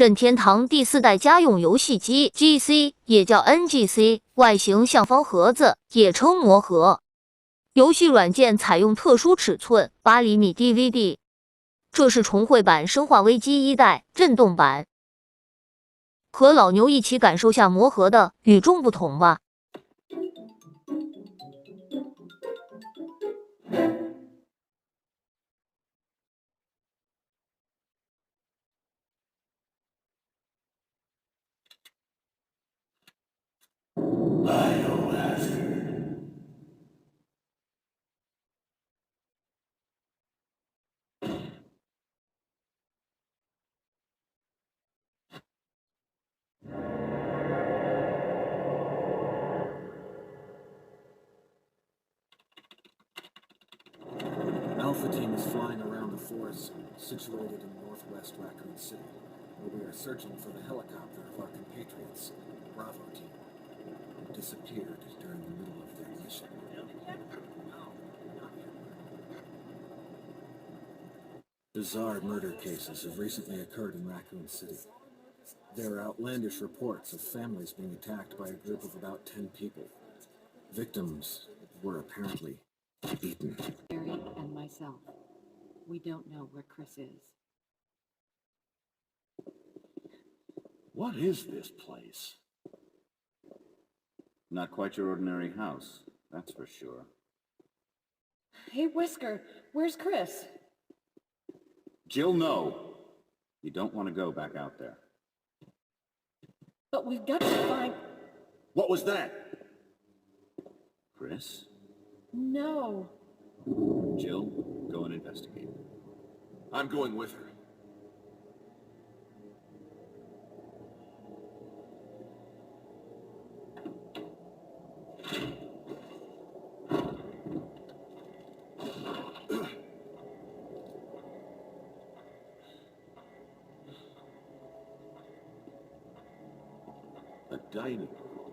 任天堂第4代家用游戏机 GC， 也叫 NGC， 外形像方盒子，也称魔盒。游戏软件采用特殊尺寸8厘米 DVD。这是重绘版《生化危机1代》震动版。和老牛一起感受下魔盒的与众不同吧。Alpha team is flying around the forest situated in northwest Raccoon City, where we are searching for the helicopter of our compatriots, Bravo team, who disappeared during the middle of their mission. Bizarre murder cases have recently occurred in Raccoon City. There are outlandish reports of families being attacked by a group of about 10 people. Victims were apparently eaten. Mary and myself. We don't know where Chris is. What is this place? Not quite your ordinary house, that's for sure. Hey, Whisker, where's Chris? Jill, no. You don't want to go back out there. But we've got to find... What was that? Chris? No. Jill, go and investigate. I'm going with her. A dining room.